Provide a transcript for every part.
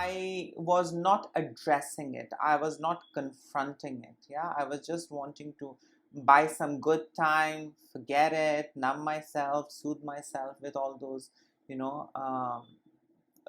I was not addressing it. I was not confronting it. Yeah, I was just wanting to buy some good time, forget it, numb myself, soothe myself with all those, you know,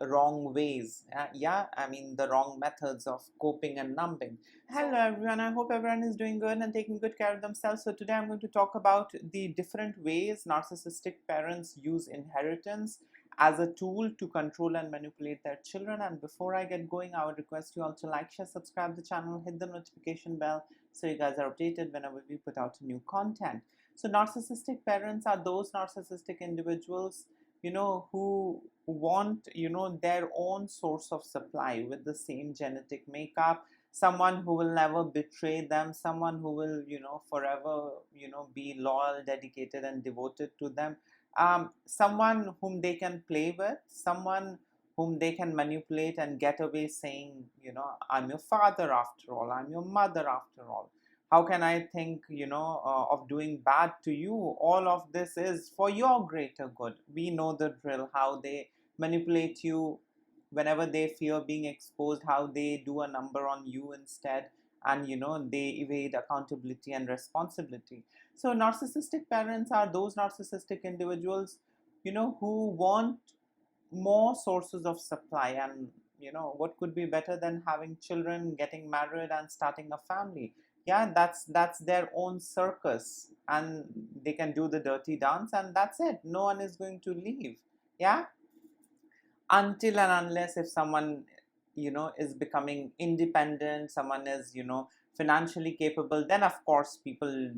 wrong ways. Yeah, I mean the wrong methods of coping and numbing. Hello everyone, I hope everyone is doing good and taking good care of themselves. So today I'm going to talk about the different ways narcissistic parents use inheritance as a tool to control and manipulate their children. And before I get going, I would request you all to like, share, subscribe the channel, hit the notification bell so you guys are updated whenever we put out new content. So narcissistic parents are those narcissistic individuals, who want, their own source of supply with the same genetic makeup, someone who will never betray them, someone who will, forever, be loyal, dedicated, and devoted to them, someone whom they can play with, someone whom they can manipulate and get away saying, I'm your father after all, I'm your mother after all. How can I think, of doing bad to you? All of this is for your greater good. We know the drill, how they manipulate you whenever they fear being exposed, how they do a number on you instead, and, they evade accountability and responsibility. So narcissistic parents are those narcissistic individuals, who want more sources of supply. And what could be better than having children, getting married, and starting a family? Yeah, that's their own circus, and they can do the dirty dance, and that's it. No one is going to leave. Yeah, until and unless if someone, is becoming independent, someone is, financially capable, then of course people,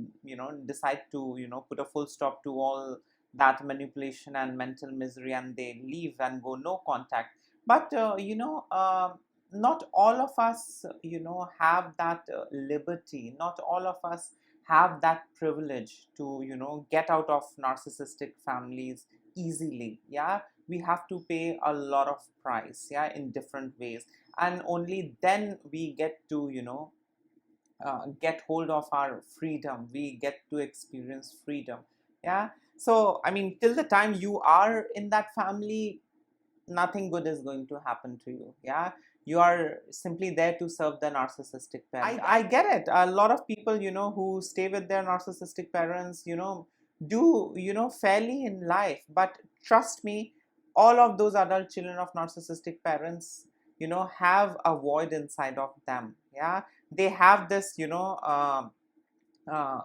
decide to, put a full stop to all that manipulation and mental misery, and they leave and go no contact. But not all of us, have that liberty. Not all of us have that privilege to, get out of narcissistic families easily. Yeah, we have to pay a lot of price, yeah, in different ways, and only then we get to, get hold of our freedom. We get to experience freedom. Yeah, so I mean, till the time you are in that family, nothing good is going to happen to you. Yeah, you are simply there to serve the narcissistic parent. I get it. A lot of people, who stay with their narcissistic parents, do, fairly in life. But trust me, all of those adult children of narcissistic parents, have a void inside of them. Yeah, they have this,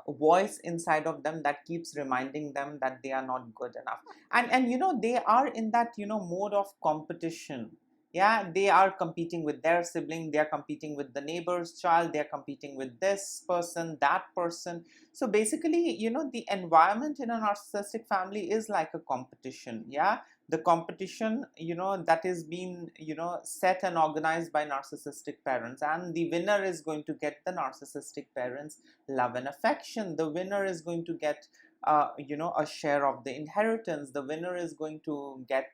voice inside of them that keeps reminding them that they are not good enough. And they are in that, mode of competition. Yeah, they are competing with their sibling, they are competing with the neighbor's child, they are competing with this person, that person. So basically, the environment in a narcissistic family is like a competition. Yeah, the competition, that is being, set and organized by narcissistic parents, and the winner is going to get the narcissistic parents love and affection. The winner is going to get, a share of the inheritance. The winner is going to get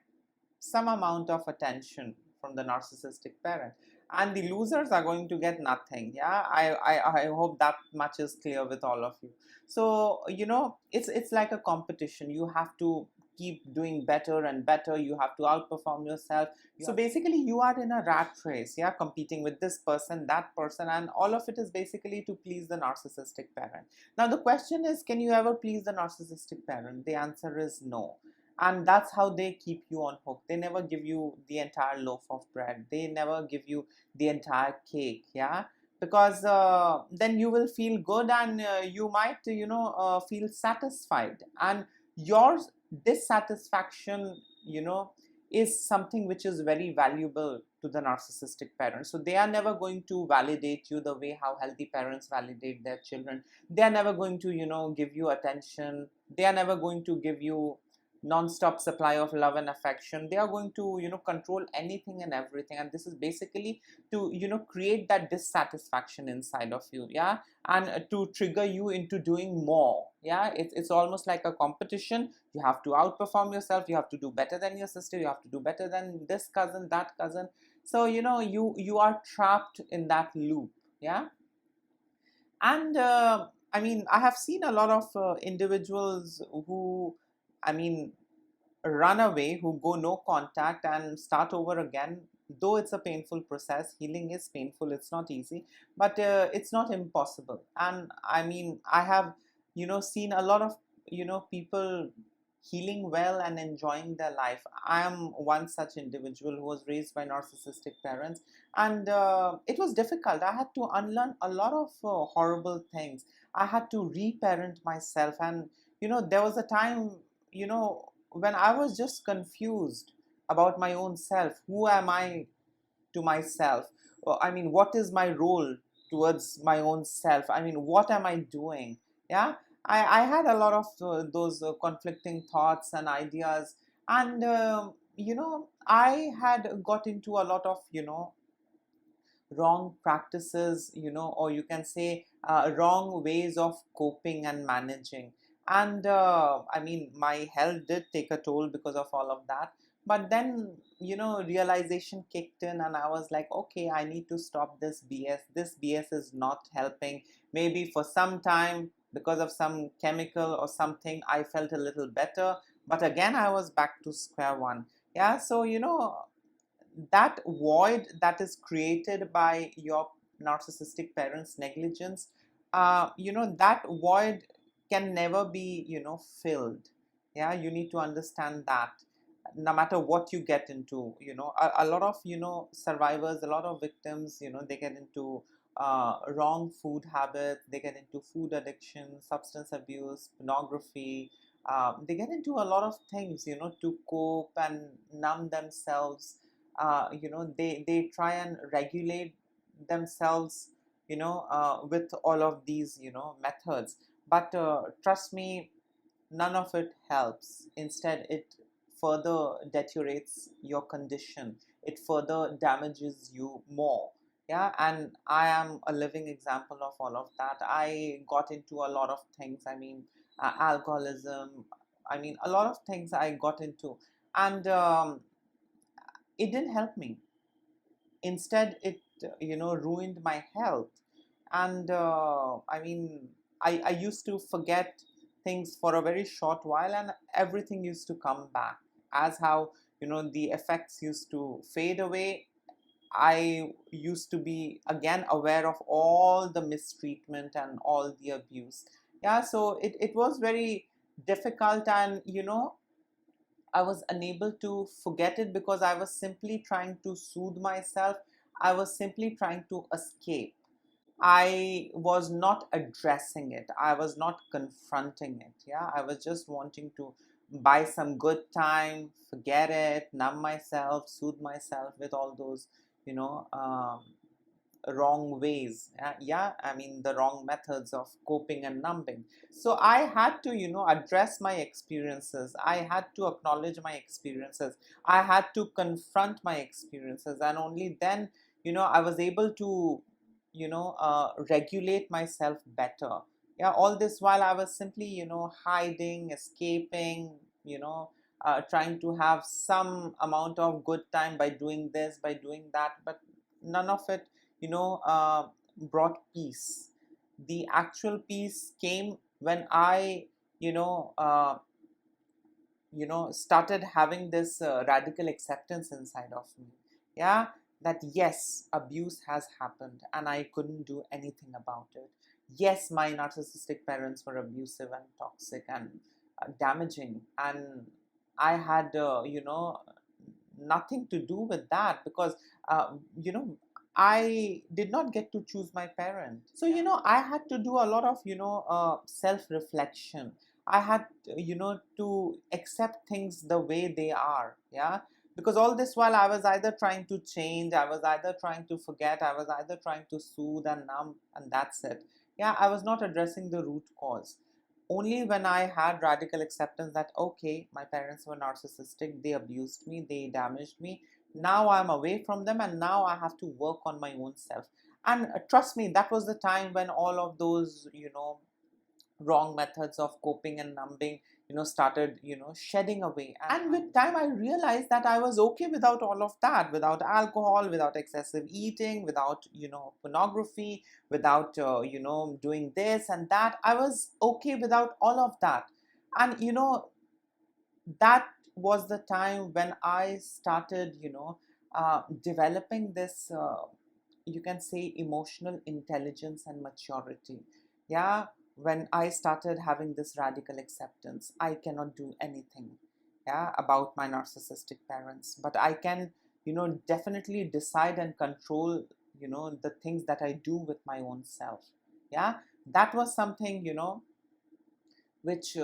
some amount of attention from the narcissistic parent, and the losers are going to get nothing. Yeah, I hope that much is clear with all of you. So it's like a competition. You have to keep doing better and better. You have to outperform yourself. So basically you are in a rat race, yeah, competing with this person, that person, and all of it is basically to please the narcissistic parent. Now the question is, can you ever please the narcissistic parent? The answer is no. And that's how they keep you on hook. They never give you the entire loaf of bread, they never give you the entire cake. Yeah, because then you will feel good, and you might, feel satisfied, and your dissatisfaction, is something which is very valuable to the narcissistic parents. So they are never going to validate you the way how healthy parents validate their children. They are never going to, give you attention. They are never going to give you non-stop supply of love and affection. They are going to, control anything and everything, and this is basically to, create that dissatisfaction inside of you. Yeah, and to trigger you into doing more. Yeah, it's almost like a competition. You have to outperform yourself, you have to do better than your sister, you have to do better than this cousin, that cousin. So you are trapped in that loop. Yeah, and I mean, I have seen a lot of individuals who, I mean, run away, who go no contact and start over again. Though it's a painful process, healing is painful, it's not easy, but it's not impossible. And I mean, I have, seen a lot of, people healing well and enjoying their life. I am one such individual who was raised by narcissistic parents, and it was difficult. I had to unlearn a lot of horrible things. I had to reparent myself, and there was a time, when I was just confused about my own self. Who am I to myself? I mean, what is my role towards my own self? I mean, what am I doing? Yeah, I had a lot of those conflicting thoughts and ideas, and I had got into a lot of wrong practices, or you can say wrong ways of coping and managing. And I mean, my health did take a toll because of all of that. But then, realization kicked in, and I was like, okay, I need to stop this BS. This BS is not helping. Maybe for some time, because of some chemical or something, I felt a little better. But again, I was back to square one. Yeah, so, that void that is created by your narcissistic parents' negligence, that void can never be, filled. Yeah, you need to understand that. No matter what you get into, a lot of, survivors, a lot of victims, they get into wrong food habits, they get into food addiction, substance abuse, pornography. They get into a lot of things, to cope and numb themselves. They try and regulate themselves, with all of these, methods. But trust me, none of it helps. Instead, it further deteriorates your condition. It further damages you more. Yeah, and I am a living example of all of that. I got into a lot of things. I mean, alcoholism. I mean, a lot of things I got into, and it didn't help me. Instead, it ruined my health. And I mean, I used to forget things for a very short while, and everything used to come back. As how the effects used to fade away, I used to be again aware of all the mistreatment and all the abuse. Yeah, so it was very difficult, and I was unable to forget it because I was simply trying to soothe myself. I was simply trying to escape. I was not addressing it. I was not confronting it. Yeah, I was just wanting to buy some good time, forget it, numb myself, soothe myself with all those, you know, um, wrong ways. Yeah, I mean, the wrong methods of coping and numbing. So I had to address my experiences. I had to acknowledge my experiences. I had to confront my experiences, and only then I was able to regulate myself better. Yeah, all this while I was simply hiding, escaping, trying to have some amount of good time by doing this, by doing that, but none of it brought peace. The actual peace came when I you know uh, started having this radical acceptance inside of me. Yeah, that yes, abuse has happened and I couldn't do anything about it. Yes, my narcissistic parents were abusive and toxic and damaging, and I had nothing to do with that, because uh, you know I did not get to choose my parent. So I had to do a lot of self reflection. I had to accept things the way they are. Yeah, because all this while I was either trying to change, I was either trying to forget, I was either trying to soothe and numb, and that's it. Yeah, I was not addressing the root cause. Only when I had radical acceptance that okay, my parents were narcissistic, they abused me, they damaged me, now I'm away from them, and now I have to work on my own self. And trust me, that was the time when all of those wrong methods of coping and numbing started shedding away. And with time I realized that I was okay without all of that, without alcohol, without excessive eating, without pornography, without doing this and that. I was okay without all of that. And that was the time when I started, developing this, you can say, emotional intelligence and maturity. Yeah, when I started having this radical acceptance, I cannot do anything, yeah, about my narcissistic parents, but I can, definitely decide and control, the things that I do with my own self. Yeah, that was something, which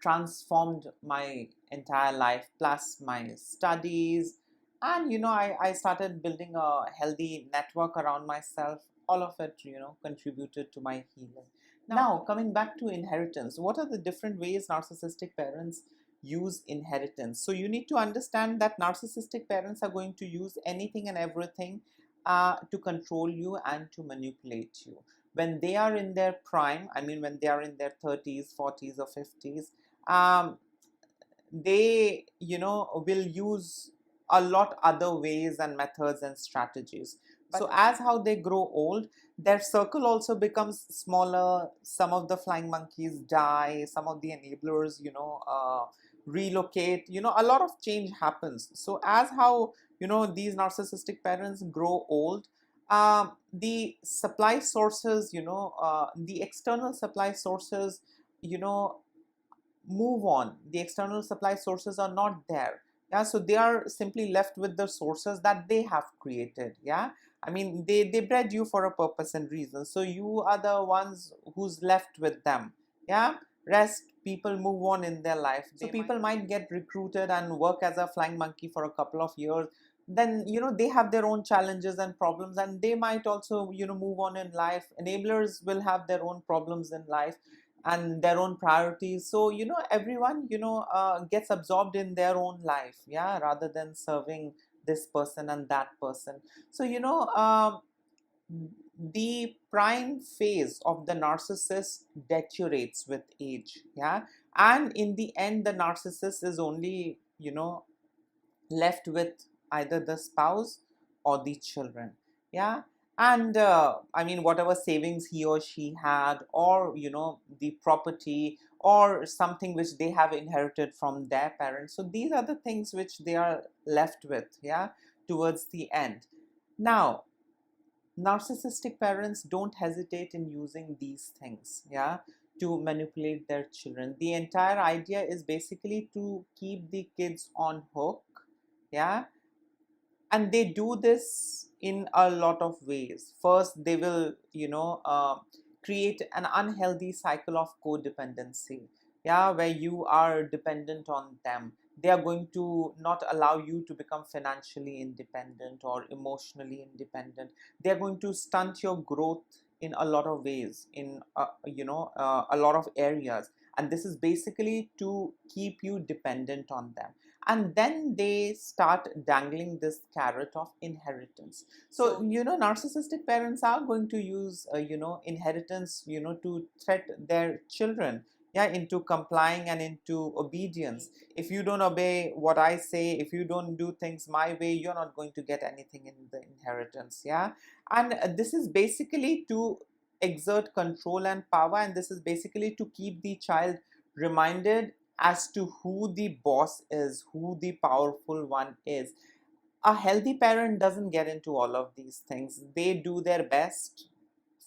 transformed my entire life, plus my studies. And I started building a healthy network around myself. All of it, contributed to my healing. Now, coming back to inheritance, what are the different ways narcissistic parents use inheritance? So you need to understand that narcissistic parents are going to use anything and everything to control you and to manipulate you when they are in their prime. I mean, when they are in their 30s, 40s, or 50s, they, will use a lot other ways and methods and strategies. So as how they grow old, their circle also becomes smaller. Some of the flying monkeys die, some of the enablers, relocate, a lot of change happens. So as how, these narcissistic parents grow old, the supply sources, the external supply sources, you know move on. The external supply sources are not there. Yeah, so they are simply left with the sources that they have created. Yeah, I mean, they bred you for a purpose and reason, so you are the ones who's left with them. Yeah, rest people move on in their life. So people might get recruited and work as a flying monkey for a couple of years. Then, they have their own challenges and problems, and they might also, move on in life. Enablers will have their own problems in life and their own priorities. So, everyone, gets absorbed in their own life, yeah, rather than serving this person and that person. So, the prime phase of the narcissist deteriorates with age. Yeah, and in the end, the narcissist is only, left with either the spouse or the children. Yeah, and I mean, whatever savings he or she had, or the property or something which they have inherited from their parents, so these are the things which they are left with, yeah, towards the end. Now, narcissistic parents don't hesitate in using these things, yeah, to manipulate their children. The entire idea is basically to keep the kids on hook. Yeah, and they do this in a lot of ways. First, they will, create an unhealthy cycle of codependency. Yeah, where you are dependent on them. They are going to not allow you to become financially independent or emotionally independent. They are going to stunt your growth in a lot of ways, in a lot of areas, and this is basically to keep you dependent on them. And then they start dangling this carrot of inheritance. So, narcissistic parents are going to use inheritance, to threat their children, yeah, into complying and into obedience. If you don't obey what I say, if you don't do things my way, you're not going to get anything in the inheritance. Yeah, and this is basically to exert control and power, and this is basically to keep the child reminded as to who the boss is, who the powerful one is. A healthy parent doesn't get into all of these things. They do their best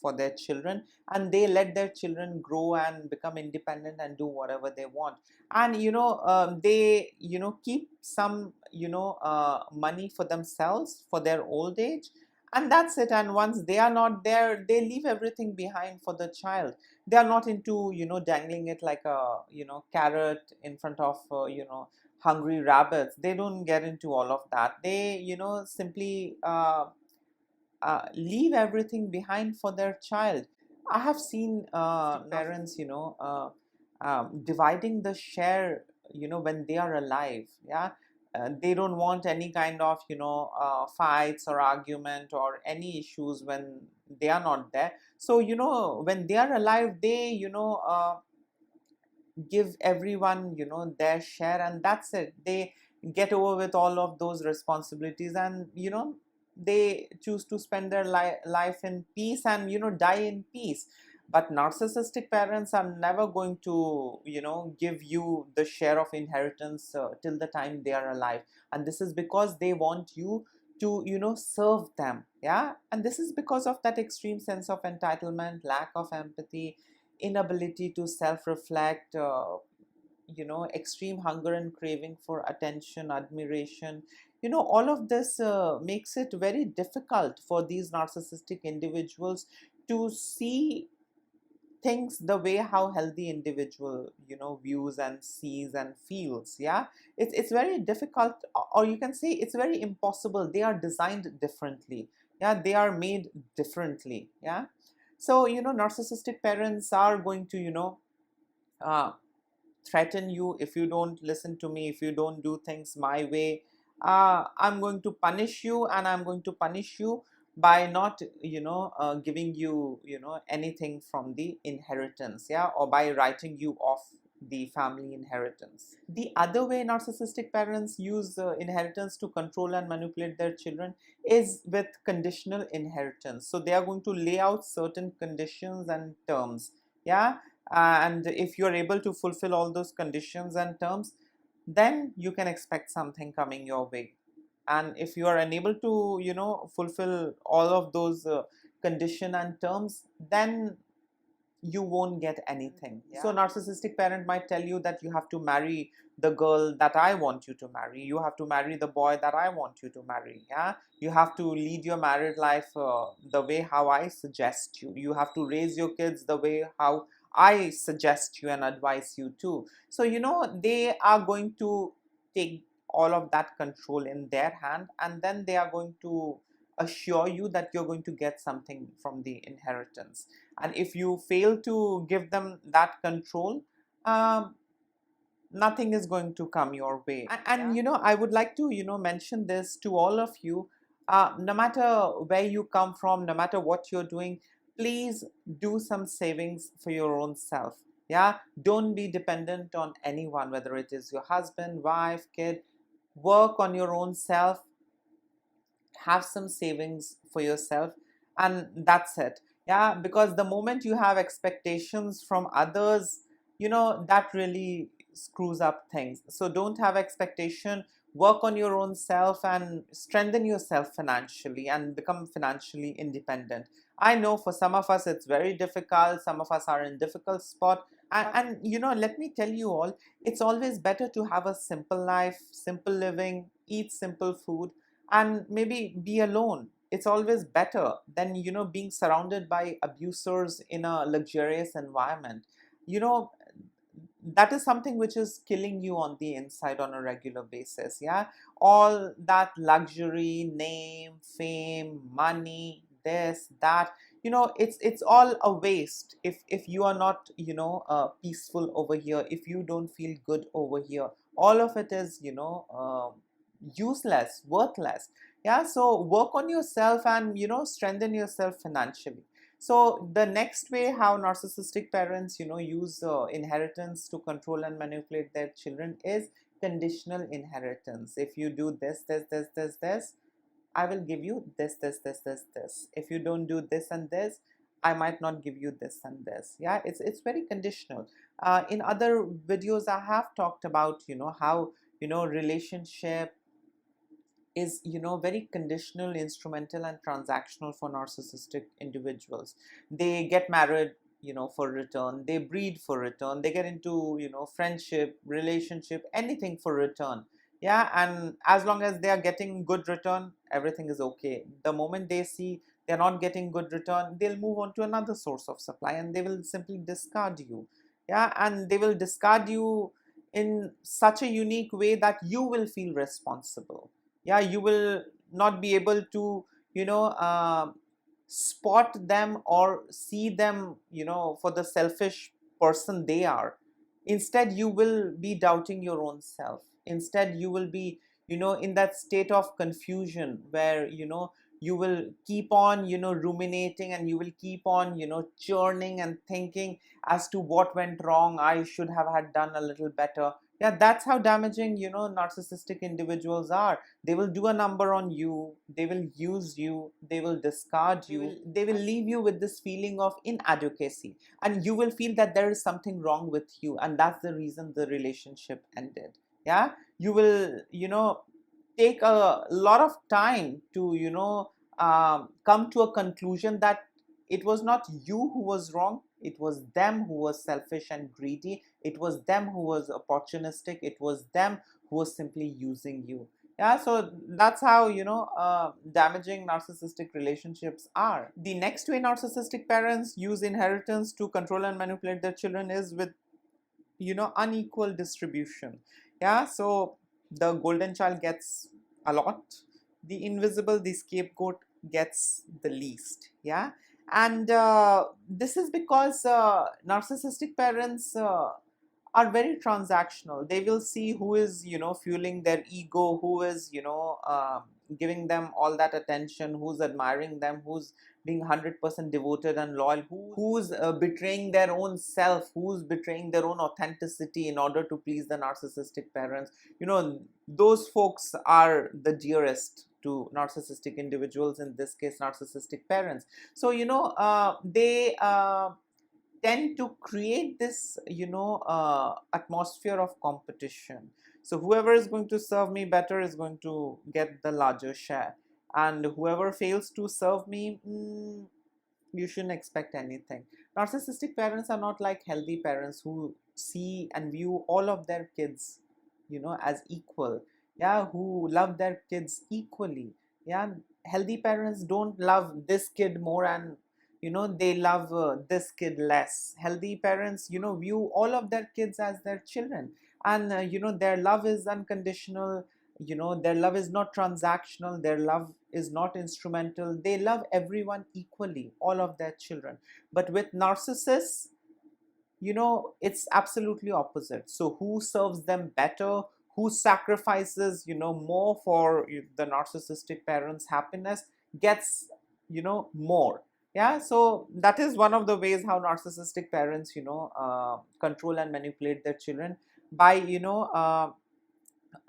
for their children, and they let their children grow and become independent and do whatever they want. And they keep some money for themselves for their old age, and that's it. And once they are not there, they leave everything behind for the child. They are not into dangling it like a carrot in front of hungry rabbits. They don't get into all of that. They simply leave everything behind for their child. I have seen parents, dividing the share, when they are alive. Yeah, they don't want any kind of, fights or argument or any issues when they are not there. So, when they are alive, they, give everyone, their share, and that's it. They get over with all of those responsibilities, and they choose to spend their life in peace and die in peace. But narcissistic parents are never going to, give you the share of inheritance till the time they are alive. And this is because they want you to, serve them. Yeah. And this is because of that extreme sense of entitlement, lack of empathy, inability to self-reflect, extreme hunger and craving for attention, admiration. All of this makes it very difficult for these narcissistic individuals to see things the way how healthy individual views and sees and feels. Yeah, it's very difficult, or you can say it's very impossible. They are designed differently. Yeah, they are made differently. Yeah. So narcissistic parents are going to uh, threaten you if you don't listen to me, if you don't do things my way. I'm going to punish you, and I'm going to punish you by not giving you anything from the inheritance. Yeah, or by writing you off the family inheritance. The other way narcissistic parents use inheritance to control and manipulate their children is with conditional inheritance. So they are going to lay out certain conditions and terms. Yeah. And if you're able to fulfill all those conditions and terms, then you can expect something coming your way. And if you are unable to fulfill all of those condition and terms, then you won't get anything. Yeah. So narcissistic parent might tell you that you have to marry the girl that I want you to marry, you have to marry the boy that I want you to marry. Yeah, you have to lead your married life the way how I suggest you, you have to raise your kids the way how I suggest you and advise you to. So they are going to take all of that control in their hand, and then they are going to assure you that you're going to get something from the inheritance. And if you fail to give them that control, um, nothing is going to come your way. And I would like to mention this to all of you. No matter where you come from, no matter what you're doing, please do some savings for your own self. Yeah, don't be dependent on anyone, whether it is your husband, wife, kid. Work on your own self, have some savings for yourself, and that's it. Yeah, because the moment you have expectations from others, that really screws up things. So don't have expectation, work on your own self and strengthen yourself financially and become financially independent. I know for some of us it's very difficult, some of us are in difficult spot. And let me tell you all, it's always better to have a simple life, simple living, eat simple food, and maybe be alone. It's always better than being surrounded by abusers in a luxurious environment. you know that is something which is killing you on the inside on a regular basis. Yeah, all that luxury, name, fame, money, this, that, it's all a waste if you are not peaceful over here, if you don't feel good over here. All of it is useless, worthless. Yeah, so work on yourself and strengthen yourself financially. So the next way how narcissistic parents use inheritance to control and manipulate their children is conditional inheritance. If you do this, I will give you this. If you don't do this and this, I might not give you this and this. Yeah, it's very conditional. In other videos I have talked about how relationship is very conditional, instrumental and transactional for narcissistic individuals. They get married for return, they breed for return, they get into friendship, relationship, anything for return. Yeah, and as long as they are getting good return, everything is okay. The moment they see they're not getting good return, they'll move on to another source of supply and they will simply discard you. Yeah, and they will discard you in such a unique way that you will feel responsible. Yeah, you will not be able to spot them or see them for the selfish person they are. Instead you will be doubting your own self. Instead you will be in that state of confusion where you will keep on ruminating, and you will keep on churning and thinking as to what went wrong, I should have had done a little better. Yeah, that's how damaging, narcissistic individuals are. They will do a number on you, they will use you, they will discard you, they will leave you with this feeling of inadequacy, and you will feel that there is something wrong with you, and that's the reason the relationship ended. Yeah, you will, take a lot of time to, come to a conclusion that it was not you who was wrong, it was them who was selfish and greedy, it was them who was opportunistic, it was them who was simply using you. Yeah, so that's how, damaging narcissistic relationships are. The next way narcissistic parents use inheritance to control and manipulate their children is with, unequal distribution. Yeah, so the golden child gets a lot, the invisible, the scapegoat, gets the least. Yeah, and this is because narcissistic parents are very transactional. They will see who is, fueling their ego, who is, giving them all that attention, who's admiring them, who's being 100% devoted and loyal, who's betraying their own self, who's betraying their own authenticity in order to please the narcissistic parents. Those folks are the dearest to narcissistic individuals, in this case narcissistic parents. So they tend to create this, atmosphere of competition. So whoever is going to serve me better is going to get the larger share, and whoever fails to serve me, you shouldn't expect anything. Narcissistic parents are not like healthy parents who see and view all of their kids, as equal. Yeah, who love their kids equally. Yeah, healthy parents don't love this kid more and they love this kid less. Healthy parents, view all of their kids as their children, and their love is unconditional. Their love is not transactional, their love is not instrumental. They love everyone equally, all of their children. But with narcissists, it's absolutely opposite. So who serves them better, who sacrifices, more for the narcissistic parents' happiness, gets, more. Yeah, so that is one of the ways how narcissistic parents, control and manipulate their children, by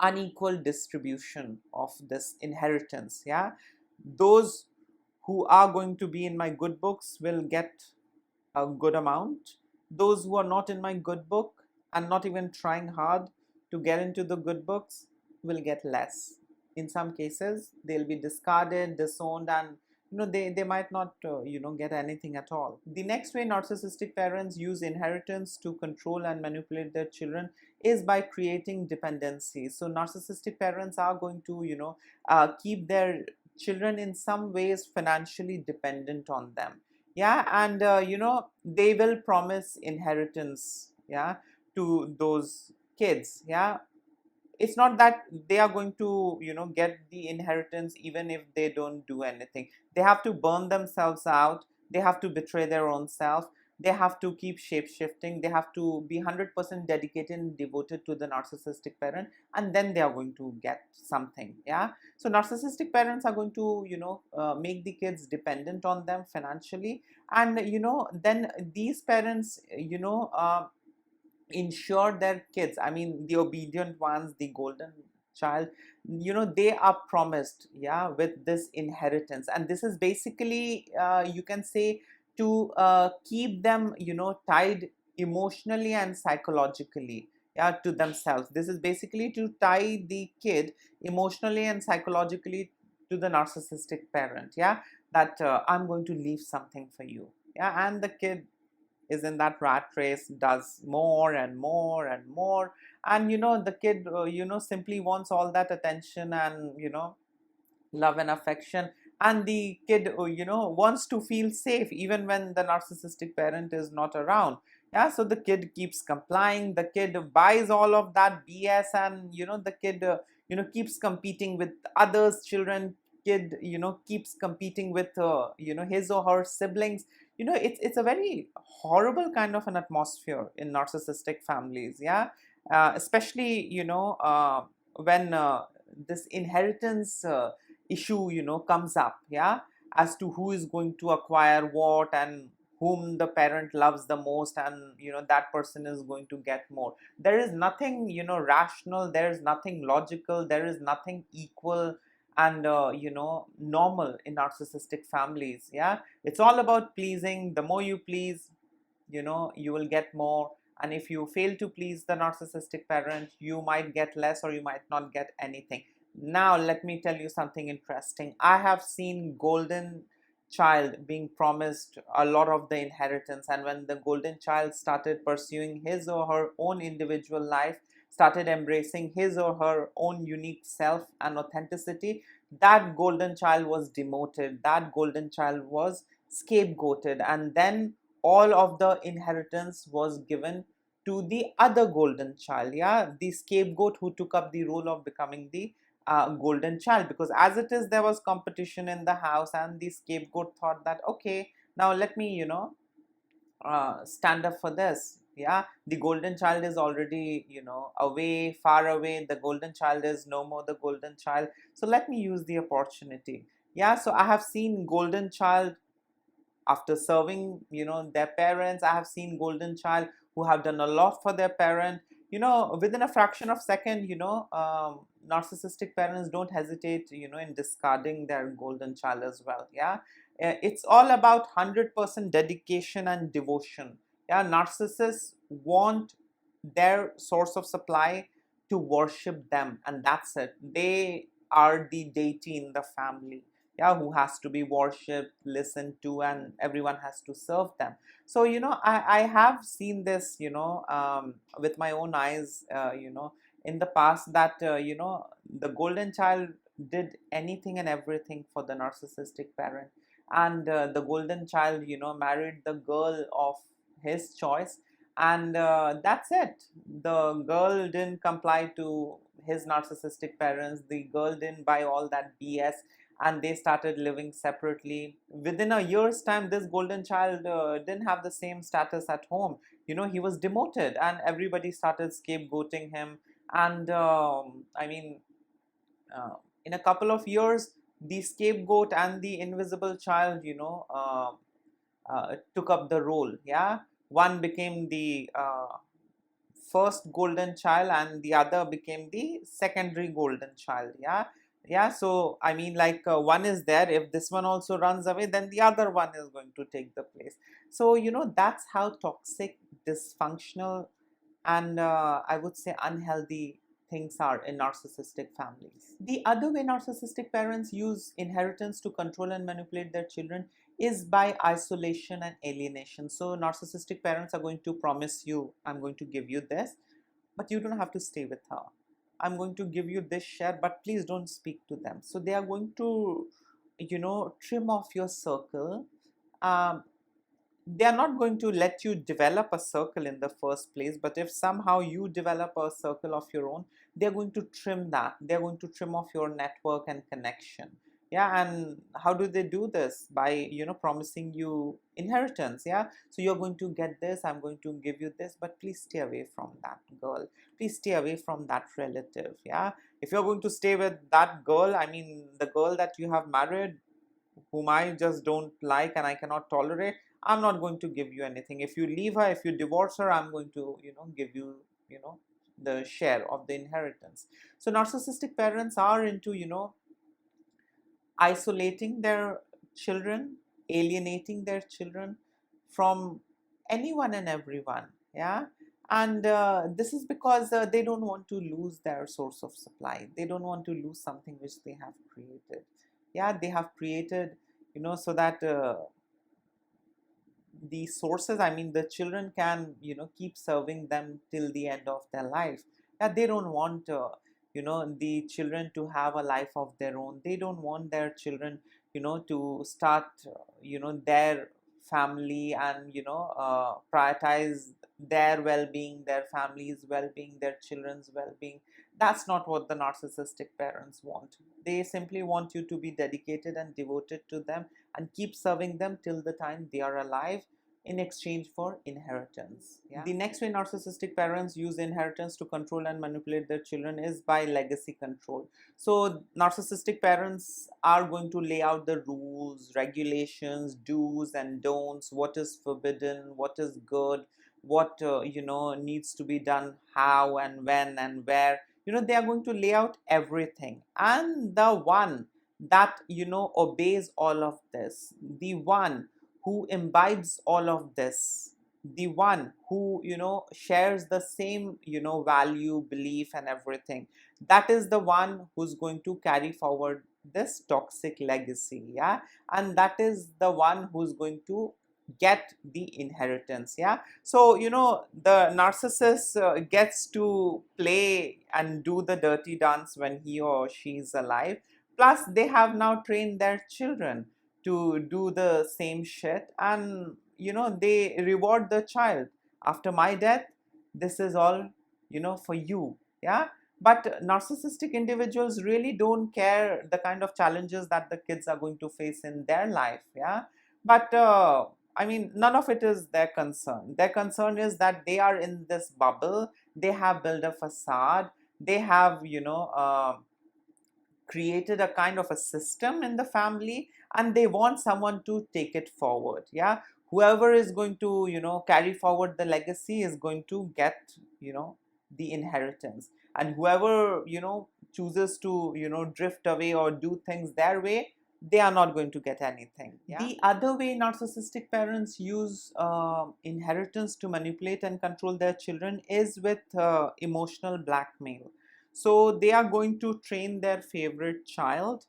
unequal distribution of this inheritance. Yeah, those who are going to be in my good books will get a good amount. Those who are not in my good book and not even trying hard to get into the good books will get less. In some cases, they'll be discarded, disowned, and they might not get anything at all. The next way narcissistic parents use inheritance to control and manipulate their children is by creating dependency. So narcissistic parents are going to keep their children in some ways financially dependent on them. Yeah, and they will promise inheritance, yeah, to those kids. Yeah, it's not that they are going to get the inheritance even if they don't do anything. They have to burn themselves out, they have to betray their own self, they have to keep shape shifting, they have to be 100% dedicated and devoted to the narcissistic parent, and then they are going to get something. Yeah, so narcissistic parents are going to make the kids dependent on them financially, and then these parents ensure their kids, I mean the obedient ones, the golden child, they are promised, yeah, with this inheritance. And this is basically, you can say, to keep them tied emotionally and psychologically, yeah, to themselves. This is basically to tie the kid emotionally and psychologically to the narcissistic parent. Yeah, that I'm going to leave something for you. Yeah, and the kid is in that rat race, does more and more and more, and the kid simply wants all that attention and love and affection. And the kid wants to feel safe even when the narcissistic parent is not around. Yeah, so the kid keeps complying, the kid buys all of that BS, and the kid keeps competing with others children. Kid keeps competing with his or her siblings. It's a very horrible kind of an atmosphere in narcissistic families. Yeah, especially when this inheritance issue comes up. Yeah, as to who is going to acquire what and whom the parent loves the most, and that person is going to get more. There is nothing rational, there is nothing logical, there is nothing equal and normal in narcissistic families. Yeah, it's all about pleasing. The more you please, you will get more, and if you fail to please the narcissistic parent, you might get less or you might not get anything. Now let me tell you something interesting. I have seen golden child being promised a lot of the inheritance, and when the golden child started pursuing his or her own individual life, started embracing his or her own unique self and authenticity, that golden child was demoted, that golden child was scapegoated, and then all of the inheritance was given to the other golden child. Yeah, the scapegoat who took up the role of becoming the golden child, because as it is, there was competition in the house, and the scapegoat thought that, okay, now let me stand up for this. Yeah, the golden child is already away, far away, the golden child is no more the golden child, so let me use the opportunity. Yeah, so I have seen golden child after serving their parents. I have seen golden child who have done a lot for their parent, within a fraction of second. Narcissistic parents don't hesitate in discarding their golden child as well. Yeah, it's all about 100% dedication and devotion. Yeah, narcissists want their source of supply to worship them, and that's it. They are the deity in the family, yeah, who has to be worshipped, listened to, and everyone has to serve them. So I have seen this with my own eyes, in the past, that the golden child did anything and everything for the narcissistic parent, and the golden child married the girl of his choice, and that's it. The girl didn't comply to his narcissistic parents, the girl didn't buy all that BS, and they started living separately. Within a year's time, this golden child didn't have the same status at home. He was demoted, and everybody started scapegoating him. And I mean, in a couple of years, the scapegoat and the invisible child took up the role. Yeah, one became the first golden child, and the other became the secondary golden child. Yeah, yeah, so I mean, like, one is there, if this one also runs away, then the other one is going to take the place. So that's how toxic, dysfunctional, and I would say unhealthy things are in narcissistic families. The other way narcissistic parents use inheritance to control and manipulate their children is by isolation and alienation. So narcissistic parents are going to promise you, I'm going to give you this, but you don't have to stay with her. I'm going to give you this share, but please don't speak to them. So they are going to trim off your circle. um, they are not going to let you develop a circle in the first place, but if somehow you develop a circle of your own, they're going to trim that. They're going to trim off your network and connection. Yeah, and how do they do this? By promising you inheritance. Yeah, so you're going to get this, I'm going to give you this, but please stay away from that girl, please stay away from that relative. Yeah, if you're going to stay with that girl, I mean the girl that you have married, whom I just don't like and I cannot tolerate, I'm not going to give you anything. If you leave her, if you divorce her, I'm going to, give you, the share of the inheritance. So narcissistic parents are into, isolating their children, alienating their children from anyone and everyone. Yeah. And this is because they don't want to lose their source of supply. They don't want to lose something which they have created. Yeah, they have created, so that the sources, I mean the children can keep serving them till the end of their life. Yeah, they don't want the children to have a life of their own. They don't want their children to start their family, and prioritize their well-being, their family's well-being, their children's well-being. That's not what the narcissistic parents want. They simply want you to be dedicated and devoted to them, and keep serving them till the time they are alive, in exchange for inheritance. Yeah? The next way narcissistic parents use inheritance to control and manipulate their children is by legacy control. So narcissistic parents are going to lay out the rules, regulations, do's and don'ts, what is forbidden, what is good, what needs to be done, how and when and where. They are going to lay out everything, and the one that obeys all of this, the one who imbibes all of this, the one who shares the same value, belief and everything, that is the one who's going to carry forward this toxic legacy. Yeah, and that is the one who's going to get the inheritance. Yeah, so the narcissist gets to play and do the dirty dance when he or she is alive, plus they have now trained their children to do the same shit, and they reward the child. After my death, this is all for you. Yeah, but narcissistic individuals really don't care the kind of challenges that the kids are going to face in their life. Yeah, but I mean, none of it is their concern. Their concern is that they are in this bubble, they have built a facade, they have created a kind of a system in the family, and they want someone to take it forward. Yeah, whoever is going to carry forward the legacy is going to get the inheritance, and whoever chooses to drift away or do things their way, they are not going to get anything. Yeah? The other way narcissistic parents use inheritance to manipulate and control their children is with emotional blackmail. So they are going to train their favorite child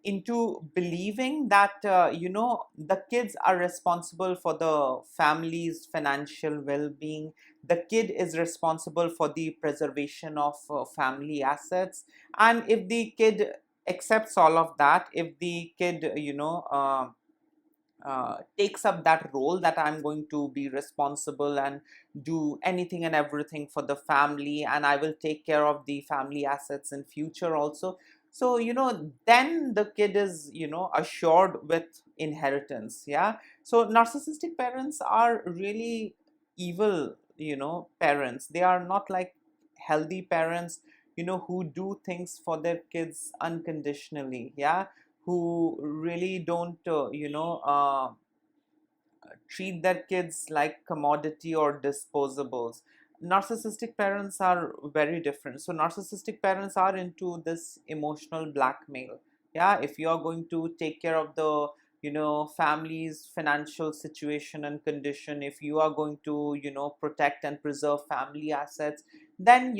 into believing that the kids are responsible for the family's financial well-being. The kid is responsible for the preservation of family assets, and if the kid accepts all of that, if the kid takes up that role, that I'm going to be responsible and do anything and everything for the family, and I will take care of the family assets in future also. So then the kid is assured with inheritance. Yeah, so narcissistic parents are really evil parents. They are not like healthy parents who do things for their kids unconditionally. Yeah, who really don't treat their kids like commodity or disposables. Narcissistic parents are very different. So narcissistic parents are into this emotional blackmail. Yeah, if you are going to take care of the family's financial situation and condition, if you are going to protect and preserve family assets, then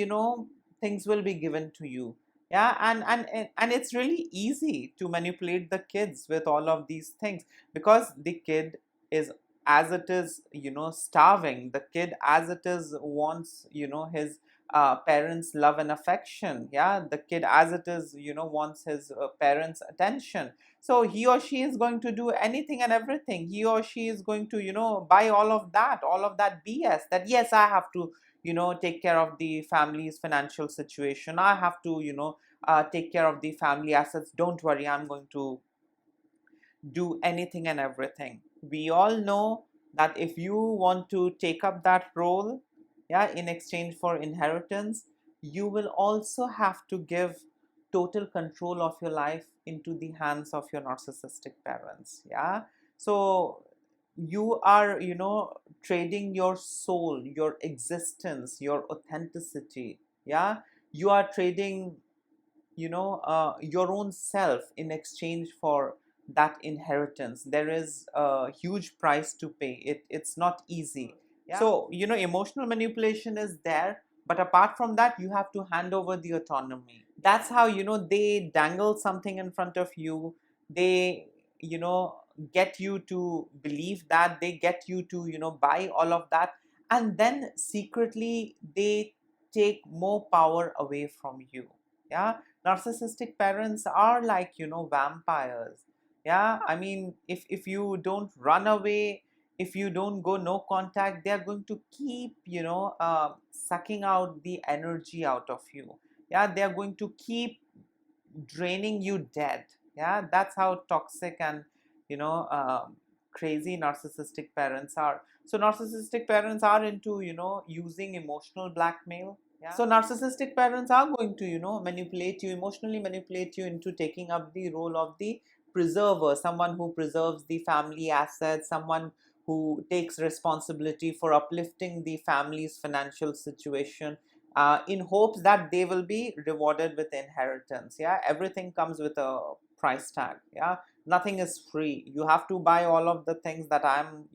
things will be given to you. Yeah, and it's really easy to manipulate the kids with all of these things, because the kid is, as it is starving, the kid as it is wants his parents love and affection. Yeah, the kid as it is wants his parents attention. So he or she is going to do anything and everything. He or she is going to buy all of that BS, that yes, I have to take care of the family's financial situation, I have to take care of the family assets, don't worry, I'm going to do anything and everything. We all know that if you want to take up that role, yeah, in exchange for inheritance, you will also have to give total control of your life into the hands of your narcissistic parents. Yeah, so you are trading your soul, your existence, your authenticity. Yeah, you are trading your own self in exchange for that inheritance. There is a huge price to pay. It's not easy. Yeah. So emotional manipulation is there, but apart from that, you have to hand over the autonomy. That's how they dangle something in front of you. They get you to believe that, they get you to buy all of that, and then secretly they take more power away from you. Yeah, narcissistic parents are like vampires. Yeah, I mean, if you don't run away, if you don't go no contact, they are going to keep sucking out the energy out of you. Yeah, they are going to keep draining you dead. Yeah, that's how toxic and you know crazy narcissistic parents are. So narcissistic parents are into, using emotional blackmail. Yeah. So narcissistic parents are going to, manipulate you, emotionally manipulate you into taking up the role of the preserver, someone who preserves the family assets, someone who takes responsibility for uplifting the family's financial situation, in hopes that they will be rewarded with inheritance. Yeah, everything comes with a price tag. Yeah, nothing is free. You have to buy all of the things that I'm,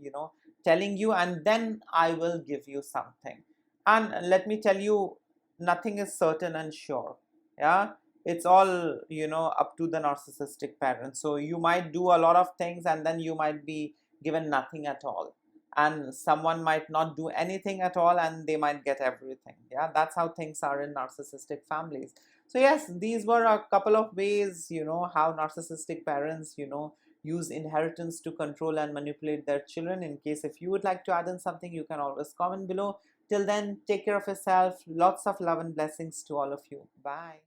telling you, and then I will give you something. And let me tell you, nothing is certain and sure. Yeah, it's all, up to the narcissistic parent. So you might do a lot of things and then you might be given nothing at all, and someone might not do anything at all and they might get everything. Yeah, that's how things are in narcissistic families. So yes, these were a couple of ways, how narcissistic parents, use inheritance to control and manipulate their children. In case if you would like to add in something, you can always comment below. Till then, take care of yourself. Lots of love and blessings to all of you. Bye.